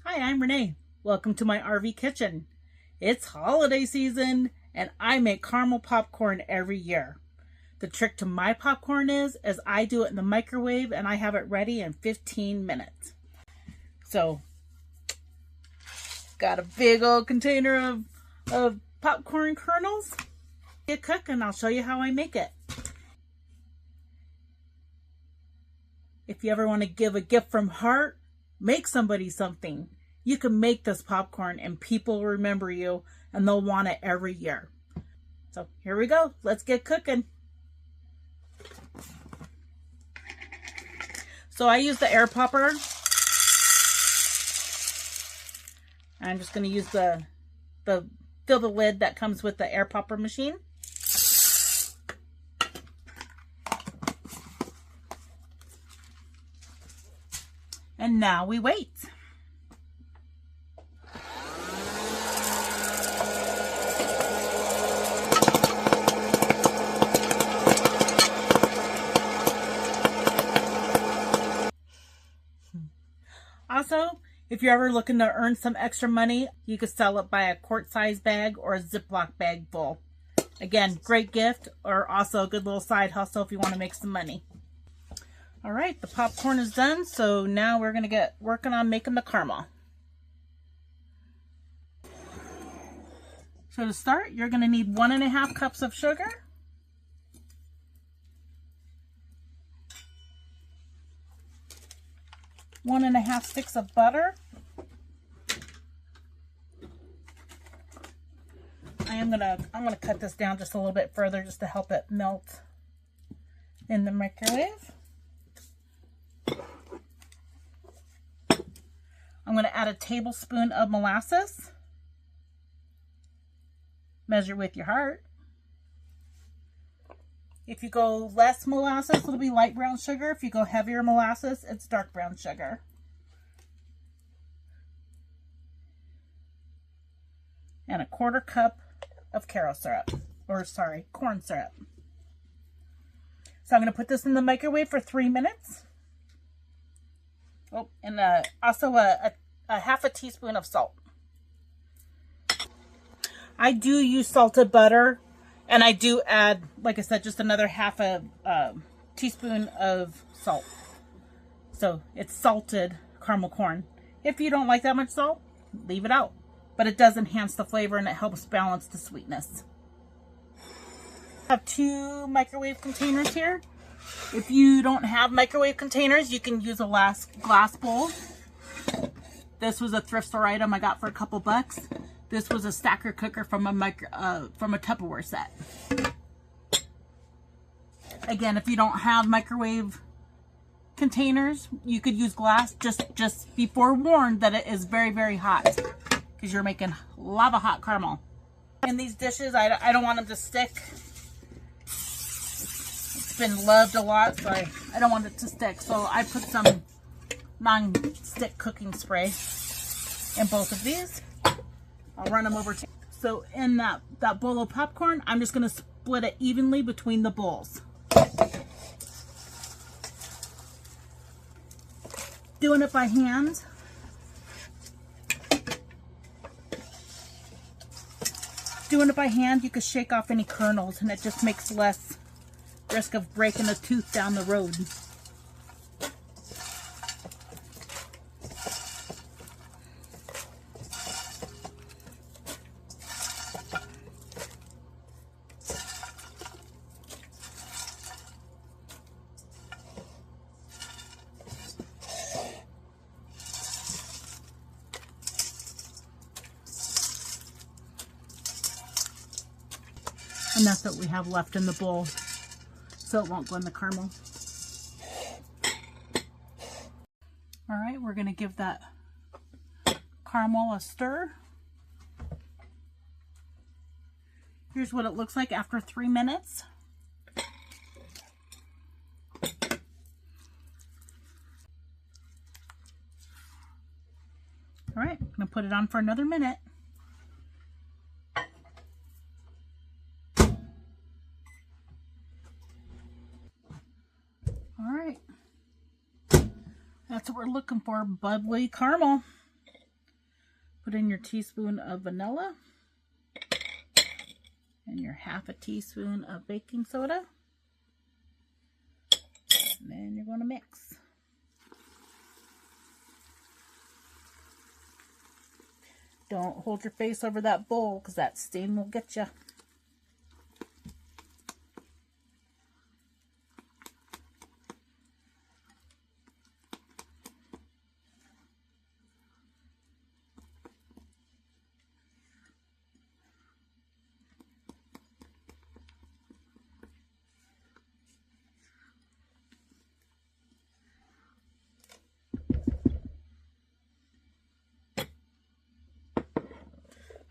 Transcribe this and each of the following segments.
Hi, I'm Renee. Welcome to my RV kitchen. It's holiday season and I make caramel popcorn every year. The trick to my popcorn is I do it in the microwave and I have it ready in 15 minutes. So, got a big old container of popcorn kernels. Get cooking, I'll show you how I make it. If you ever want to give a gift from heart, make somebody something. You can make this popcorn and people will remember you and they'll want it every year. So here we go. Let's get cooking. So I use the air popper. I'm just going to use the fill the lid that comes with the air popper machine. And now we wait. Also, if you're ever looking to earn some extra money, you could sell it by a quart-size bag or a Ziploc bag full. Again, great gift or also a good little side hustle if you want to make some money. All right, the popcorn is done, so now we're going to get working on making the caramel. So to start, you're going to need 1.5 cups of sugar, 1.5 sticks of butter. I'm gonna cut this down just a little bit further just to help it melt in the microwave. I'm going to add a tablespoon of molasses. Measure with your heart. If you go less molasses, it'll be light brown sugar. If you go heavier molasses, it's dark brown sugar. And a 1/4 cup of corn syrup. So I'm going to put this in the microwave for 3 minutes. Oh, and also a 1/2 teaspoon of salt. I do use salted butter, and I do add, like I said, just another 1/2 teaspoon of salt. So it's salted caramel corn. If you don't like that much salt, leave it out. But it does enhance the flavor and it helps balance the sweetness. I have 2 microwave containers here. If you don't have microwave containers, you can use a glass bowl. This was a thrift store item I got for a couple bucks. This was a stacker cooker from a Tupperware set. Again, if you don't have microwave containers, you could use glass. Just be forewarned that it is very, very hot because you're making lava hot caramel. In these dishes, I don't want them to stick. Been loved a lot, so I don't want it to stick, so I put some non-stick cooking spray in both of these. I'll run them over to so in that bowl of popcorn, I'm just going to split it evenly between the bowls. Doing it by hand. Doing it by hand, you can shake off any kernels and it just makes less risk of breaking a tooth down the road. And that's what we have left in the bowl, so it won't go in the caramel. All right, we're going to give that caramel a stir. Here's what it looks like after 3 minutes. All right, I'm going to put it on for another minute. All right. That's what we're looking for, bubbly caramel. put in your teaspoon of vanilla and your half a teaspoon of baking soda. And then you're going to mix. Don't hold your face over that bowl because that steam will get you.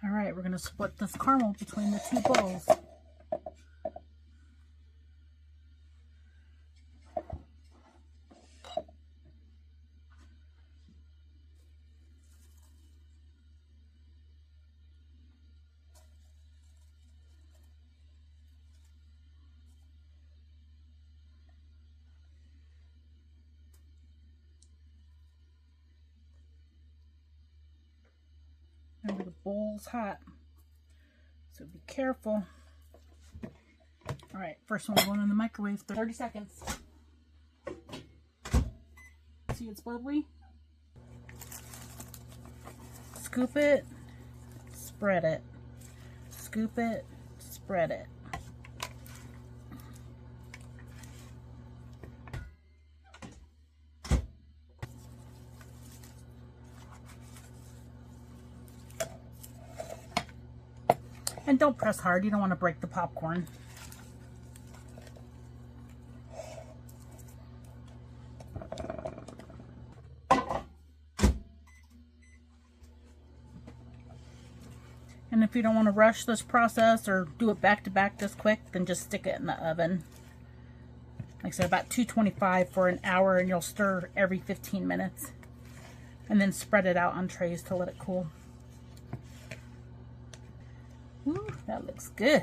Alright, we're going to split this caramel between the two bowls. Remember, the bowl's hot, so be careful. All right, first one going in the microwave, 30 seconds. See, it's bubbly. Scoop it, spread it. Scoop it, spread it. And don't press hard, you don't want to break the popcorn. And if you don't want to rush this process or do it back to back this quick, then just stick it in the oven. Like I said, about 225 for an hour, and you'll stir every 15 minutes. And then spread it out on trays to let it cool. Ooh, that looks good.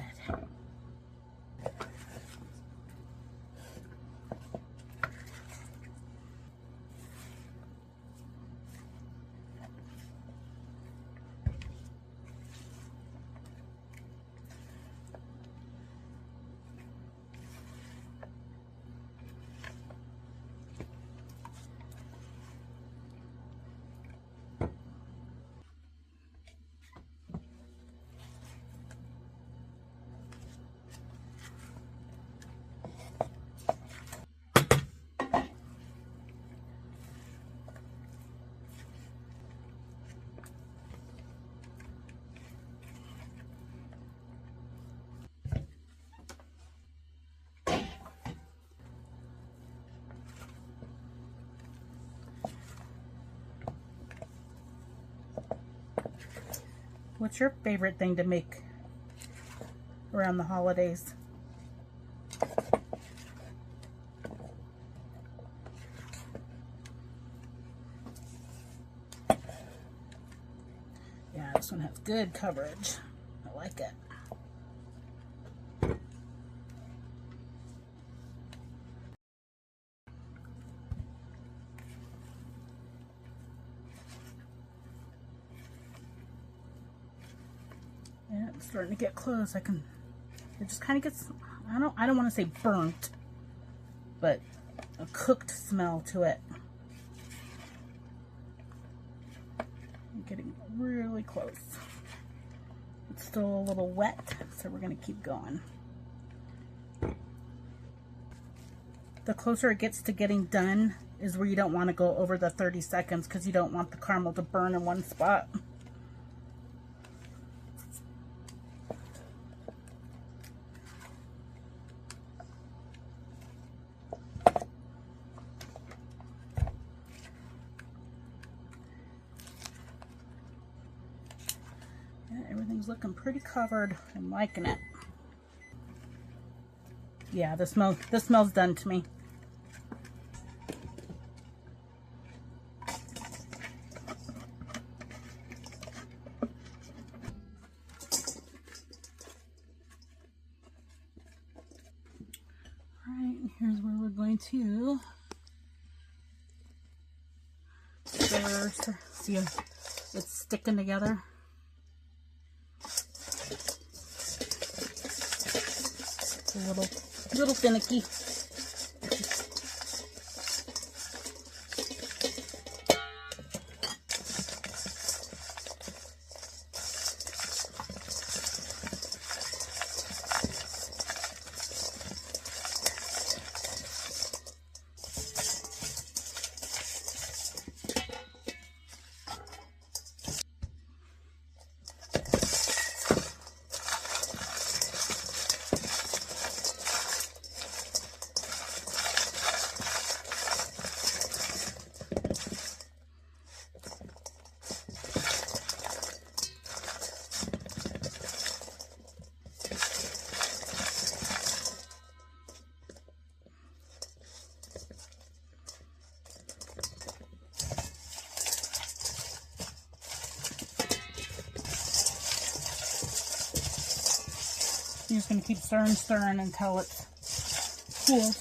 What's your favorite thing to make around the holidays? Yeah, this one has good coverage. I like it. Yeah, it's starting to get close. It just kind of gets, I don't want to say burnt, but a cooked smell to it. I'm getting really close. It's still a little wet, so we're going to keep going. The closer it gets to getting done is where you don't want to go over the 30 seconds because you don't want the caramel to burn in one spot. Everything's looking pretty covered. I'm liking it. Yeah, this smells done to me. Alright, here's where we're going to stir. See, It's sticking together. It's a little finicky. You're just going to keep stirring until it's cooled.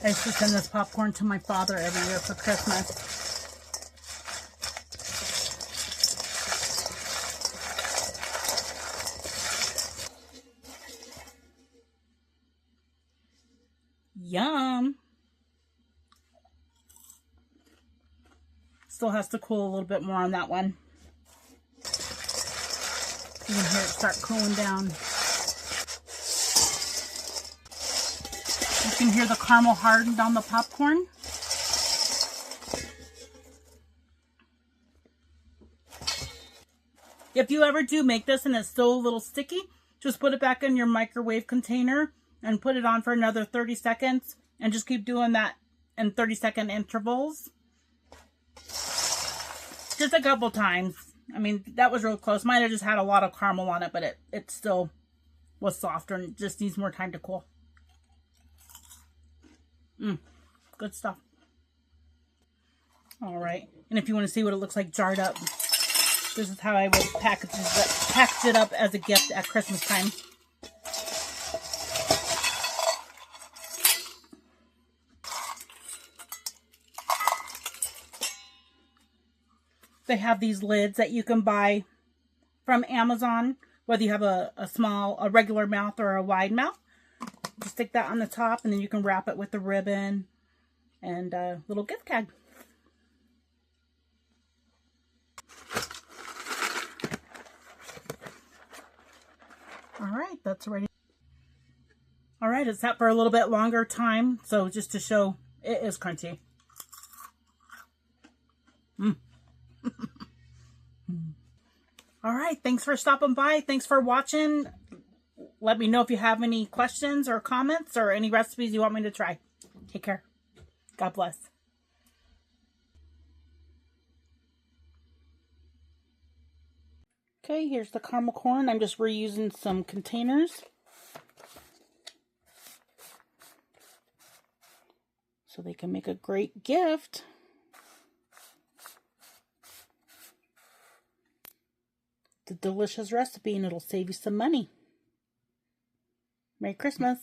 I used to send this popcorn to my father every year for Christmas. Yum! Still has to cool a little bit more on that one. You can hear it start cooling down. You can hear the caramel hardened on the popcorn. If you ever do make this and it's still a little sticky, just put it back in your microwave container and put it on for another 30 seconds and just keep doing that in 30-second intervals. Just a couple times. I mean, that was real close. Mine just had a lot of caramel on it, but it still was softer and just needs more time to cool. Good stuff. All right. And if you want to see what it looks like jarred up, this is how I would package it up as a gift at Christmas time. They have these lids that you can buy from Amazon, whether you have a regular mouth or a wide mouth. Just stick that on the top and then you can wrap it with a ribbon and a little gift tag. All right, that's ready. All right, it's sat for a little bit longer time, so just to show it is crunchy. All right, thanks for stopping by. Thanks for watching. Let me know if you have any questions or comments or any recipes you want me to try. Take care. God bless. Okay, here's the caramel corn. I'm just reusing some containers so they can make a great gift. It's a delicious recipe and it'll save you some money. Merry Christmas.